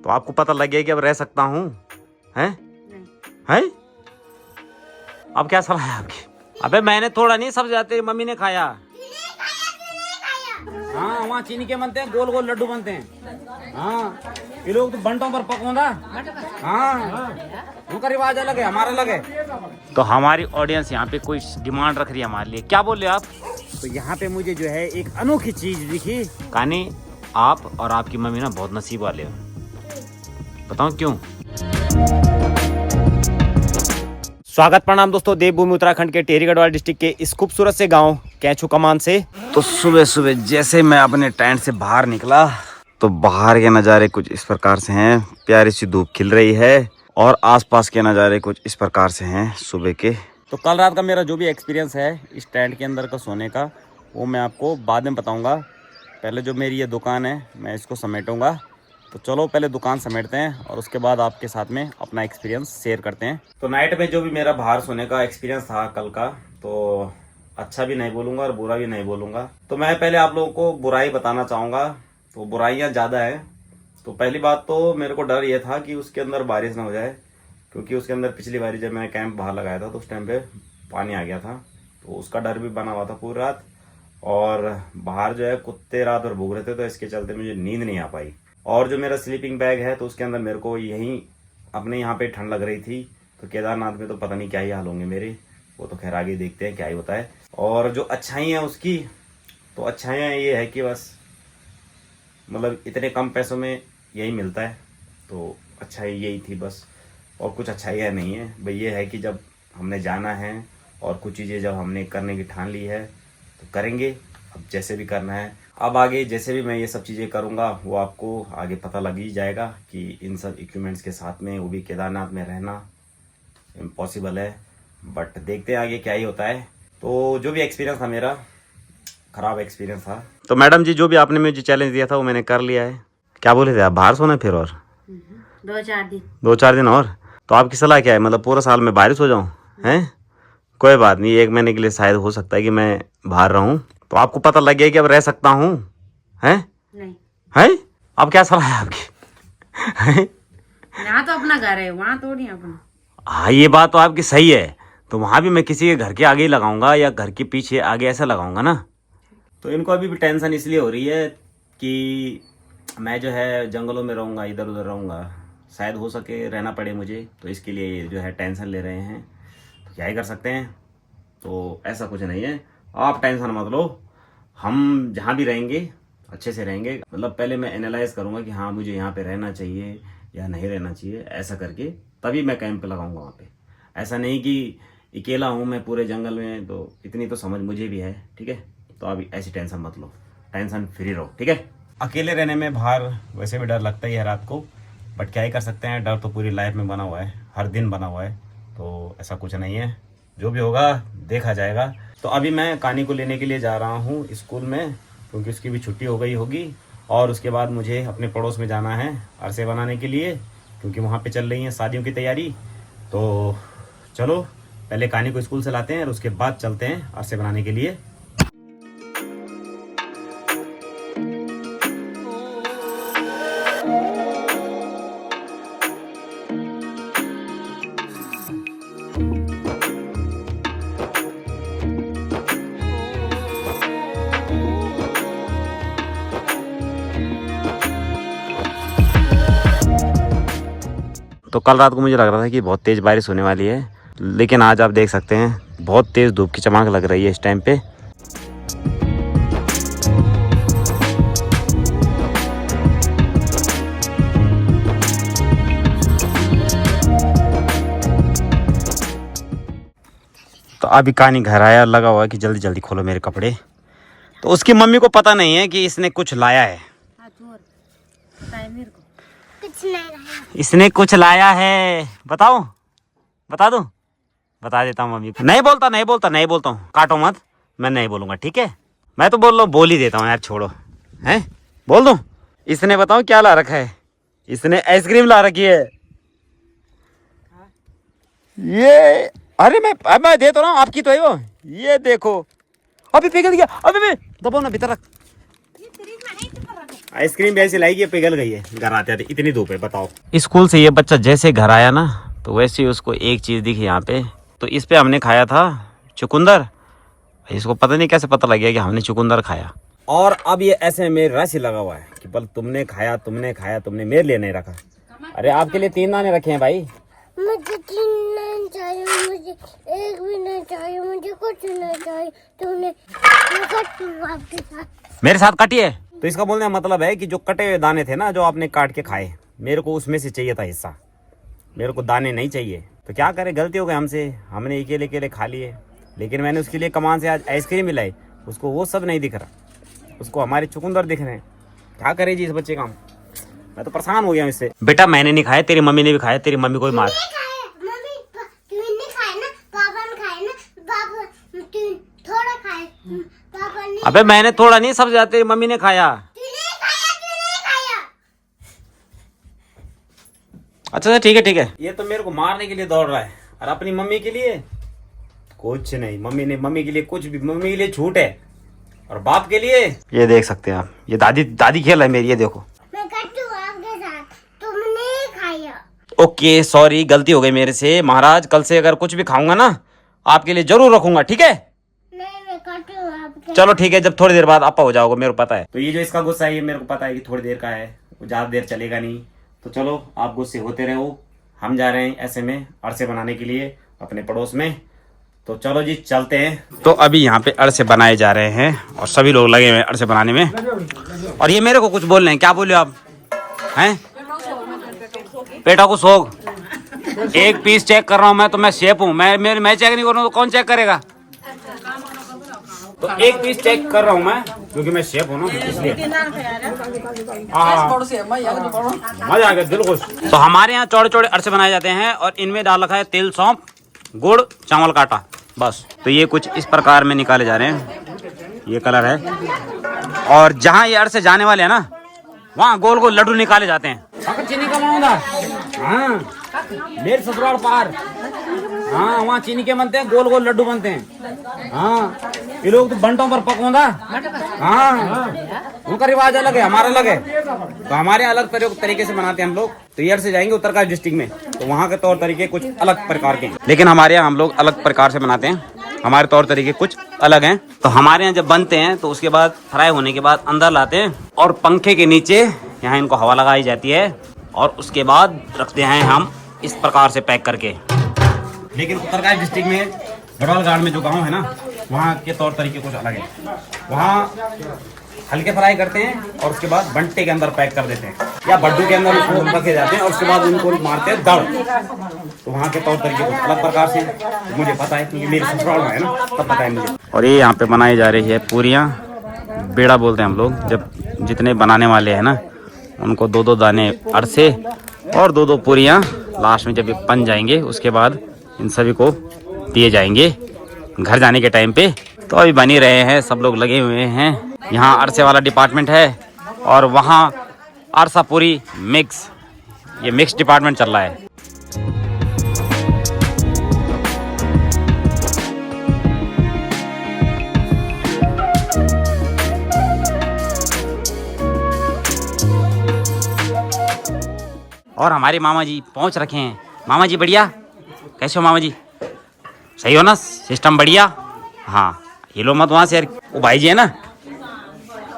तो आपको पता लग गया कि अब रह सकता हूँ, हैं? हैं? अब क्या सलाह है आपकी? अबे मैंने थोड़ा नहीं, सब जाते मम्मी ने खाया। हाँ वहाँ चीनी के बनते हैं, गोल गोल लड्डू बनते हैं। हाँ ये लोग तो बंटों पर पकौंदा। हाँ उनका रिवाज अलग है, हमारा अलग है। तो हमारी ऑडियंस यहाँ पे कोई डिमांड रख रही है हमारे लिए, क्या बोल रहे आप? तो यहाँ पे मुझे जो है एक अनोखी चीज दिखी। कहानी आप और आपकी मम्मी ना बहुत नसीब वाले हो। बताऊँ क्यों? स्वागत प्रणाम दोस्तों, देवभूमि उत्तराखंड के टिहरी गढ़वाल डिस्ट्रिक्ट के इस खूबसूरत से गांव कैचू कमान से। तो सुबह सुबह जैसे मैं अपने टेंट से बाहर निकला तो बाहर के नज़ारे कुछ इस प्रकार से हैं। प्यारी सी धूप खिल रही है और आसपास के नज़ारे कुछ इस प्रकार से हैं सुबह के। तो कल रात का मेरा जो भी एक्सपीरियंस है इस टेंट के अंदर का सोने का, वो मैं आपको बाद में बताऊँगा। पहले जो मेरी ये दुकान है मैं इसको समेटूँगा। तो चलो पहले दुकान समेटते हैं और उसके बाद आपके साथ में अपना एक्सपीरियंस शेयर करते हैं। तो नाइट में जो भी मेरा बाहर सोने का एक्सपीरियंस था कल का, तो अच्छा भी नहीं बोलूँगा और बुरा भी नहीं बोलूँगा। तो मैं पहले आप लोगों को बुराई बताना चाहूँगा। तो बुराइयाँ ज़्यादा है। तो पहली बात तो मेरे को डर ये था कि उसके अंदर बारिश ना हो जाए, क्योंकि उसके अंदर पिछली बारी जब मैंने कैंप बाहर लगाया था तो उस टाइम पे पानी आ गया था। तो उसका डर भी बना हुआ था पूरी रात। और बाहर जो है कुत्ते रात भर भूख रहे थे, तो इसके चलते मुझे नींद नहीं आ पाई। और जो मेरा स्लीपिंग बैग है तो उसके अंदर मेरे को यहीं अपने यहाँ पे ठंड लग रही थी। तो केदारनाथ में तो पता नहीं क्या ही हाल होंगे मेरे, वो तो खैर आगे देखते हैं क्या ही होता है। और जो अच्छाई है उसकी, तो अच्छाइयाँ ये है कि बस मतलब इतने कम पैसों में यही मिलता है। तो अच्छाई यही थी बस, और कुछ अच्छाइयाँ नहीं है भाई। ये है कि जब हमने जाना है और कुछ चीज़ें जब हमने करने की ठान ली है तो करेंगे। अब जैसे भी करना है, अब आगे जैसे भी मैं ये सब चीज़ें करूँगा वो आपको आगे पता लग ही जाएगा कि इन सब इक्विपमेंट्स के साथ में, वो भी केदारनाथ में रहना इम्पॉसिबल है। बट देखते हैं आगे क्या ही होता है। तो जो भी एक्सपीरियंस था मेरा, ख़राब एक्सपीरियंस था। तो मैडम जी जो भी आपने मुझे चैलेंज दिया था वो मैंने कर लिया है। क्या बोले थे आप, बाहर सोना फिर और 2-4 दिन और? तो आपकी सलाह क्या है, मतलब पूरा साल में बारिश हो जाऊँ? हैं? कोई बात नहीं, 1 महीने के लिए शायद हो सकता है कि मैं बाहर रहूं। तो आपको पता लग गया कि अब रह सकता हूं, हैं? नहीं है? अब क्या सलाह है आपकी? यहाँ तो अपना घर है, वहाँ थोड़ी अपना। हाँ ये बात तो आपकी सही है। तो वहां भी मैं किसी के घर के आगे ही लगाऊंगा या घर के पीछे आगे ऐसा लगाऊंगा ना। तो इनको अभी भी टेंशन इसलिए हो रही है कि मैं जो है जंगलों में रहूंगा, इधर उधर रहूंगा, शायद हो सके रहना पड़े मुझे। तो इसके लिए जो है टेंशन ले रहे हैं। तो क्या ही कर सकते हैं। तो ऐसा कुछ नहीं है, आप टेंशन मत लो। हम जहाँ भी रहेंगे अच्छे से रहेंगे। मतलब पहले मैं एनालाइज करूँगा कि हाँ मुझे यहाँ पे रहना चाहिए या नहीं रहना चाहिए, ऐसा करके तभी मैं कैंप लगाऊंगा वहाँ पे। ऐसा नहीं कि अकेला हूँ मैं पूरे जंगल में, तो इतनी तो समझ मुझे भी है, ठीक है। तो अभी ऐसी टेंशन मत लो, टेंशन फ्री रहो, ठीक है। अकेले रहने में बाहर वैसे भी डर लगता ही है रात को, बट क्या ही कर सकते हैं, डर तो पूरी लाइफ में बना हुआ है, हर दिन बना हुआ है। तो ऐसा कुछ नहीं है, जो भी होगा देखा जाएगा। तो अभी मैं कानी को लेने के लिए जा रहा हूँ स्कूल में, क्योंकि उसकी भी छुट्टी हो गई होगी। और उसके बाद मुझे अपने पड़ोस में जाना है अरसे बनाने के लिए, क्योंकि वहाँ पे चल रही है शादियों की तैयारी। तो चलो पहले कानी को स्कूल से लाते हैं और उसके बाद चलते हैं अरसे बनाने के लिए। तो कल रात को मुझे लग रहा था कि बहुत तेज़ बारिश होने वाली है, लेकिन आज आप देख सकते हैं बहुत तेज़ धूप की चमक लग रही है इस टाइम पे। तो अभी कानी घर आया, लगा हुआ है कि जल्दी जल्दी खोलो मेरे कपड़े। तो उसकी मम्मी को पता नहीं है कि इसने कुछ लाया है। इसने कुछ लाया है, बताओ, बता दूं? बता देता हूँ मम्मी को। नहीं बोलता हूँ, काटो मत, मैं नहीं बोलूँगा, ठीक है। मैं तो बोल ही देता हूँ यार, छोड़ो। हैं, बोल दूँ? इसने बताओ क्या ला रखा है। इसने आइसक्रीम ला रखी है। ये अरे मैं दे तो रहा हूँ, आपकी तो है वो। ये देखो अभी पिघल गया, अभी दबाओ ना, भीतर रख। आइसक्रीम भी ऐसी लाई कि पिघल गई है घर आते आते, इतनी धूप है बताओ। स्कूल से ये बच्चा जैसे घर आया ना तो वैसे ही उसको एक चीज दिखी यहाँ पे, तो इस पे हमने खाया था चुकंदर। इसको पता नहीं कैसे पता लग गया कि हमने चुकंदर खाया। और अब ये ऐसे मेरे रस ही लगा हुआ है कि बल तुमने खाया तुमने मेरे लिए नहीं रखा। अरे आपके लिए 3 दाने रखे हैं भाई। मुझे 3 नहीं चाहिए, मुझे एक भी नहीं चाहिए, मुझे कुछ नहीं चाहिए। तुमने आपके साथ मेरे साथ काटिए। तो इसका बोलने का मतलब है कि जो कटे हुए दाने थे ना जो आपने काट के खाए, मेरे को उसमें से चाहिए था हिस्सा, मेरे को दाने नहीं चाहिए। तो क्या करें, गलती हो गई हमसे, हमने अकेले अकेले खा लिए। लेकिन मैंने उसके लिए कमान से आज आइसक्रीम भी लाई, उसको वो सब नहीं दिख रहा, उसको हमारे चुकंदर दिख रहे हैं। क्या करे जी इस बच्चे का, मैं तो परेशान हो गया इससे। बेटा मैंने नहीं खाया, तेरी मम्मी ने भी खाया, तेरी मम्मी को भी मार। मम्मी तूने खाया ना, पापा ने खाया ना, पापा तू थोड़ा खाया, पापा ने। अबे मैंने थोड़ा नहीं, सब ज्यादा तेरी मम्मी ने खाया। तूने खाया। अच्छा ठीक है। ये तो मेरे को मारने के लिए दौड़ रहा है, और अपनी मम्मी के लिए कुछ नहीं। मम्मी के लिए कुछ भी, मम्मी के लिए छूट है, और बाप के लिए ये देख सकते हैं आप, ये दादी खेल है मेरी, ये देखो। मैं कट्टू आपके साथ, तुमने खाया। ओके सॉरी, गलती हो गई मेरे से महाराज। कल से अगर कुछ भी खाऊंगा ना आपके लिए जरूर रखूंगा, ठीक है? नहीं मैं कट्टू आपके। चलो ठीक है, जब थोड़ी देर बाद आपा हो जाओगे, मेरे को पता है। तो ये जो इसका गुस्सा है ये मेरे को पता है कि थोड़ी देर का है, वो ज्यादा देर चलेगा नहीं। तो चलो आप गुस्से होते रहो, हम जा रहे हैं ऐसे में अरसे बनाने के लिए अपने पड़ोस में। तो चलो जी चलते हैं। तो अभी यहाँ पे अरसे बनाए जा रहे हैं और सभी लोग लगे हुए हैं अरसे बनाने में। और ये मेरे को कुछ बोल रहे हैं, क्या बोले आप हैं? पेटा को सोग, एक पीस चेक कर रहा हूँ मैं, तो मैं शेफ हूँ, मैं चेक नहीं कर रहा हूँ तो कौन चेक करेगा? तो एक पीस चेक कर रहा हूँ मैं, क्योंकि मैं शेफ हूँ ना, इसलिए। मजा आ गया, दिल खुश। तो हमारे यहाँ चौड़े चौड़े अरसे बनाए जाते हैं और इनमें डाल रखा है तेल, सौंफ, गुड़, चावल काटा, बस। तो ये कुछ इस प्रकार में निकाले जा रहे हैं, ये कलर है। और जहाँ ये अरसे जाने वाले हैं ना वहाँ गोल गोल लड्डू निकाले जाते हैं। चीनी का बनाऊंगा, हाँ मेरे ससुराल पार, हाँ वहाँ चीनी के बनते हैं, गोल गोल लड्डू बनते हैं। हाँ ये लोग तो बंटों पर पकौंदा, हाँ उनका रिवाज अलग है, हमारा अलग है। तो हमारे अलग तरीके से बनाते हैं हम लोग। तो ये से जाएंगे उत्तरकाशी डिस्ट्रिक्ट में, तो वहाँ के तौर तरीके कुछ अलग प्रकार के हैं, लेकिन हमारे यहाँ हम लोग अलग प्रकार से बनाते हैं, हमारे तौर तरीके कुछ अलग हैं। तो हमारे यहाँ जब बनते हैं तो उसके बाद फ्राई होने के बाद अंदर लाते हैं और पंखे के नीचे यहाँ इनको हवा लगाई जाती है और उसके बाद रखते हैं हम इस प्रकार से पैक करके। लेकिन उत्तरकाशी डिस्ट्रिक्ट में बड़ौल गांव में जो गांव है ना वहाँ के तौर तरीके कुछ अलग है। वहाँ हल्के फ्राई करते हैं और उसके बाद बंटे के अंदर पैक कर देते हैं या बड्डू के अंदर उसको रखे जाते हैं और उसके बाद उनको मारते हैं दड़। तो वहाँ के तौर तरीके कुछ अलग प्रकार से तो मुझे पता है क्योंकि मेरे ससुराल में है ना, तब पता है मुझे। और ये यहाँ पे बनाई जा रही है पूरियाँ, बेड़ा बोलते हैं हम लोग। जब जितने बनाने वाले हैं ना उनको 2-2 दाने अरसे और 2-2 पूरियाँ लास्ट में जब ये बन जाएंगे उसके बाद इन सभी को दिए जाएंगे घर जाने के टाइम पे। तो अभी बन ही रहे हैं, सब लोग लगे हुए हैं। यहाँ अरसे वाला डिपार्टमेंट है और वहाँ अरसा पूरी मिक्स, ये मिक्स डिपार्टमेंट चल रहा है। और हमारे मामा जी पहुँच रखे हैं। मामा जी बढ़िया, कैसे हो मामा जी? सही हो ना, सिस्टम बढ़िया? हाँ हिलो मत वहाँ से यार, वो भाई जी है ना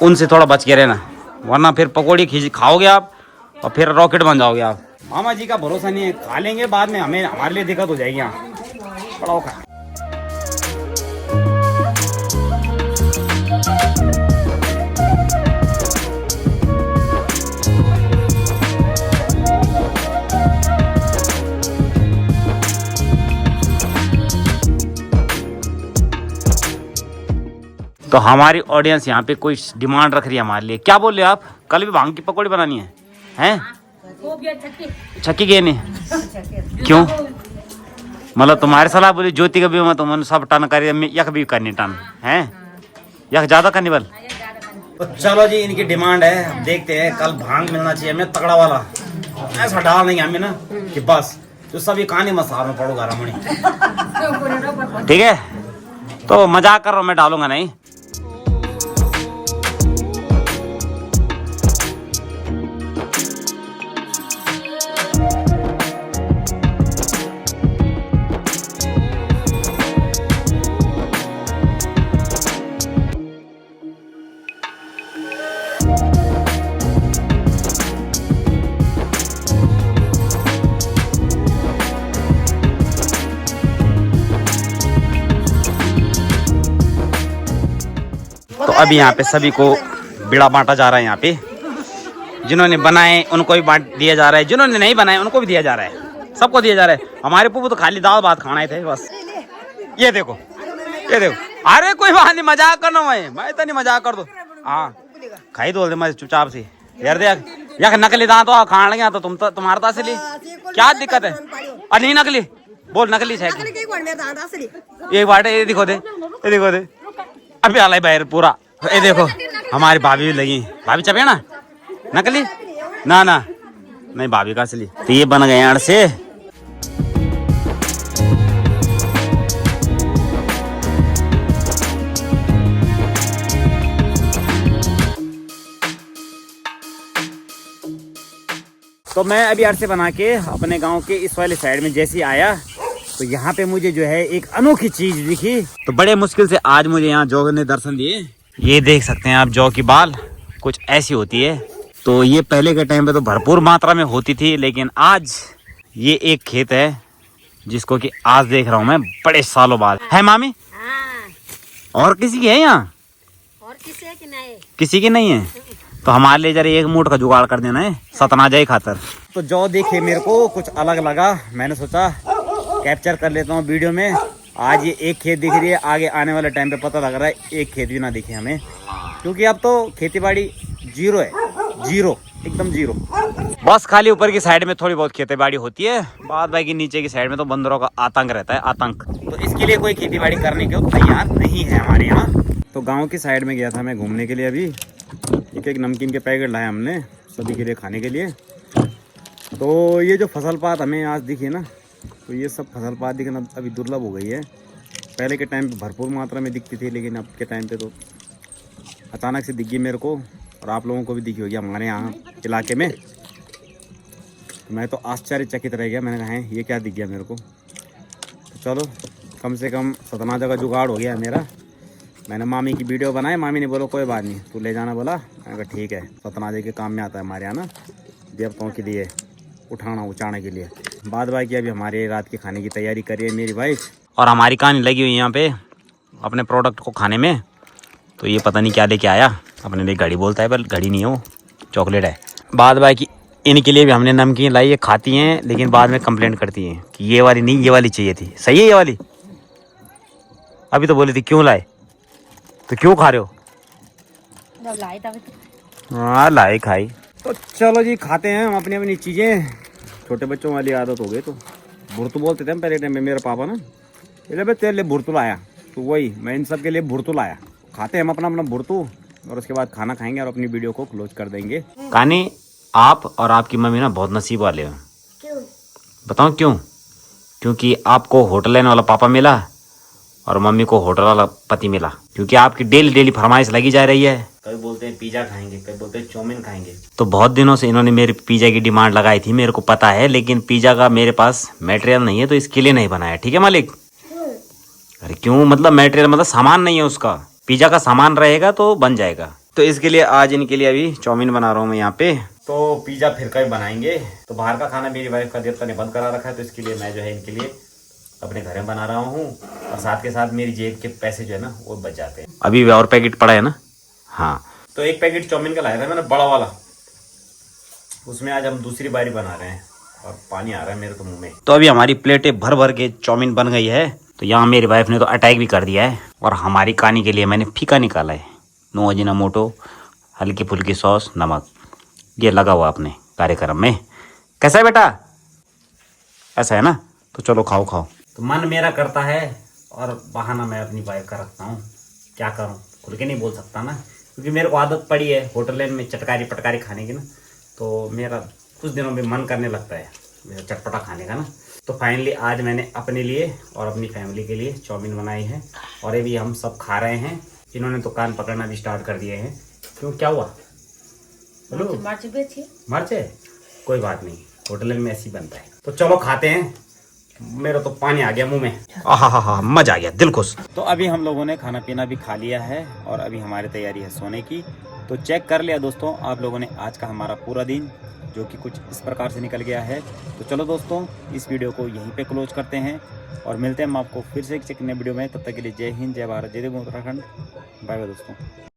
उनसे थोड़ा बच के रहना, वरना फिर पकौड़ी खींच खाओगे आप और फिर रॉकेट बन जाओगे आप। मामा जी का भरोसा नहीं है, खा लेंगे बाद में हमारे लिए दिक्कत हो जाएगी। यहाँ बड़ा खा। तो हमारी ऑडियंस यहाँ पे कोई डिमांड रख रही है हमारे लिए, क्या बोल रहे हो आप? कल भी भांग की पकौड़ी बनानी है, हैं? छक्की के नहीं क्यों? मतलब तुम्हारे सलाह बोली ज्योति का भी मैं तुमने सब टन कर यक भी करनी टन है, यक ज्यादा करनी बल। तो चलो जी इनकी डिमांड है, देखते हैं। कल भांग मिलना चाहिए हमें तगड़ा वाला, ऐसा डाल नहीं हमें ना कि बस जो सभी कहानी मसाल में पड़ोगा रमणी। ठीक है तो मजाक कर रहा हूँ, मैं डालूंगा नहीं। अभी यहाँ पे सभी को बिड़ा बांटा जा रहा है। यहाँ पे जिन्होंने बनाए उनको भी बांट दिया जा रहा है, जिन्होंने नहीं बनाए उनको भी दिया जा रहा है, सबको दिया जा रहा है। हमारे पुप्पू तो खाली दाल भात खाना थे बस। ये देखो, ये देखो। अरे कोई बात नहीं, मजाक करना मैं तो नहीं, मजाक कर दो। हाँ खाई दो मैं चुपचाप से यार। देख यार नकली दांत तो खाने लगे तो तुम तो तुम्हारा तो असली क्या दिक्कत है? अरे नहीं नकली बोल, नकली है एक बार ये दिखो दे, ये दिखो दे। अभी आला बाहर पूरा। ये देखो हमारी भाभी भी लगी, भाभी चपे ना नकली ना ना नहीं भाभी का असली। तो ये बन गए अड़ से। तो मैं अभी अड़ से बना के अपने गांव के इस वाले साइड में जैसे आया तो यहाँ पे मुझे जो है एक अनोखी चीज दिखी। तो बड़े मुश्किल से आज मुझे यहाँ जौ ने दर्शन दिए। ये देख सकते हैं आप, जौ की बाल कुछ ऐसी होती है। तो ये पहले के टाइम पे तो भरपूर मात्रा में होती थी, लेकिन आज ये एक खेत है जिसको कि आज देख रहा हूँ मैं बड़े सालों बाद। है मामी? और किसी की है यहाँ? और किसी है कि नहीं? किसी की नहीं है। तो हमारे लिए जरा एक मूठ का जुगाड़ कर देना है सतनाजा खातर। तो जौ देखे मेरे को कुछ अलग लगा, मैंने सोचा कैप्चर कर लेता हूँ वीडियो में। आज ये एक खेत दिख रही है, आगे आने वाले टाइम पे पता लग रहा है एक खेत भी ना दिखे हमें, क्योंकि अब तो खेती बाड़ी जीरो है, जीरो एकदम जीरो। बस खाली ऊपर की साइड में थोड़ी बहुत खेती बाड़ी होती है, बाद बाकी नीचे की साइड में तो बंदरों का आतंक रहता है, आतंक। तो इसके लिए कोई खेती बाड़ी करने के तैयार नहीं है हमारे यहाँ। तो गाँव की साइड में गया था मैं घूमने के लिए। अभी एक नमकीन के पैकेट लाए हमने सभी के लिए खाने के लिए। तो ये जो फसल पात हमें आज दिखी ना, तो ये सब फसल पात दिखना अभी दुर्लभ हो गई है। पहले के टाइम पे भरपूर मात्रा में दिखती थी, लेकिन अब के टाइम पे तो अचानक से दिख गई मेरे को, और आप लोगों को भी दिखी होगी हमारे यहाँ इलाके में। तो मैं तो आश्चर्यचकित रह गया, मैंने कहा है ये क्या दिख गया मेरे को। तो चलो कम से कम सतनाजा का जुगाड़ हो गया मेरा। मैंने मामी की वीडियो बनाई, मामी ने बोला कोई बात नहीं तू ले जाना, बोला। मैंने कहा ठीक है, सतनाजे के काम में आता है हमारे यहाँ ना, देवताओं के लिए उठाना उचाने के लिए। बाद बाकी अभी हमारे रात के खाने की तैयारी करी है मेरी वाइफ, और हमारी कहानी लगी हुई यहाँ पे अपने प्रोडक्ट को खाने में। तो ये पता नहीं क्या लेके आया, अपने लिए घड़ी बोलता है पर घड़ी नहीं है वो, चॉकलेट है। बाद बाकी इनके लिए भी हमने नमकीन लाई है, खाती हैं लेकिन बाद में कंप्लेंट करती हैं कि ये वाली नहीं, ये वाली चाहिए थी। सही है ये वाली? अभी तो बोली थी क्यों लाए, तो क्यों खा रहे हो? हाँ लाई खाई। तो चलो जी खाते हैं हम अपनी अपनी चीज़ें। छोटे बच्चों वाली आदत हो गई। तो भुरतु बोलते थे हम पहले टाइम में, मेरे पापा ना ये तेरे लिए भुरतु लाया, तो वही मैं इन सब के लिए भुरतु लाया। खाते हैं हम अपना अपना भुरतु, और उसके बाद खाना खाएंगे और अपनी वीडियो को क्लोज कर देंगे। कहानी आप और आपकी मम्मी ना बहुत नसीब वाले हो। क्यों? बताओ क्यों? क्योंकि आपको होटल लेने वाला पापा मिला और मम्मी को होटल वाला पति मिला, क्योंकि आपकी डेली डेली फरमाइश लगी जा रही है। कभी बोलते हैं पिज्जा खाएंगे, कभी बोलते हैं चाउमीन खाएंगे। तो बहुत दिनों से इन्होंने मेरे पिज्जा की डिमांड लगाई थी, मेरे को पता है, लेकिन पिज्जा का मेरे पास मटेरियल नहीं है, तो इसके लिए नहीं बनाया। ठीक है मालिक? अरे क्यों मतलब मटेरियल मतलब सामान नहीं है उसका, पिज्जा का सामान रहेगा तो बन जाएगा। तो इसके लिए आज इनके लिए अभी चाउमीन बना रहा हूँ मैं यहाँ पे। तो पिज्जा फिर कभी बनाएंगे। तो बाहर का खाना मेरी वाइफ का देवता ने बंद करा रखा है, तो इसके लिए मैं जो है इनके लिए अपने घर में बना रहा हूँ, और साथ के साथ मेरी जेब के पैसे जो है ना वो बच जाते हैं। अभी और पैकेट पड़ा है ना। हाँ तो एक पैकेट चाउमीन का लाया था मैंने बड़ा वाला, उसमें आज हम दूसरी बारी बना रहे हैं, और पानी आ रहा है मेरे तो मुंह में। तो अभी हमारी प्लेटें भर भर के चाउमीन बन गई है। तो यहाँ मेरी वाइफ ने तो अटैक भी कर दिया है, और हमारी कहानी के लिए मैंने फीका निकाला है, नो अजीनोमोटो, हल्की फुल्की सॉस, नमक, ये लगा हुआ अपने कार्यक्रम में। कैसा है बेटा? ऐसा है ना? तो चलो खाओ खाओ। तो मन मेरा करता है और बहाना मैं अपनी वाइफ का रखता हूँ, क्या करूँ, खुल के नहीं बोल सकता ना, क्योंकि मेरे को आदत पड़ी है होटल में चटकारी पटकारी खाने की ना। तो मेरा कुछ दिनों में मन करने लगता है मेरा चटपटा खाने का ना। तो फाइनली आज मैंने अपने लिए और अपनी फैमिली के लिए चाउमीन बनाई है, और ये भी हम सब खा रहे हैं। इन्होंने तो कान पकड़ना भी स्टार्ट कर दिए हैं। क्यों, क्या हुआ? हेलो, मर्च है? कोई बात नहीं, होटल में ऐसी बनता है। तो चलो खाते हैं। मेरा तो पानी आ गया मुंह में, आहा मजा आ गया, दिल खुश। तो अभी हम लोगों ने खाना पीना भी खा लिया है, और अभी हमारी तैयारी है सोने की। तो चेक कर लिया दोस्तों आप लोगों ने आज का हमारा पूरा दिन, जो कि कुछ इस प्रकार से निकल गया है। तो चलो दोस्तों इस वीडियो को यहीं पे क्लोज करते हैं, और मिलते हैं हम आपको फिर से एक नए वीडियो में। तब तक के लिए जय हिंद, जय भारत, जय देव उत्तराखंड। बाय बाय दोस्तों।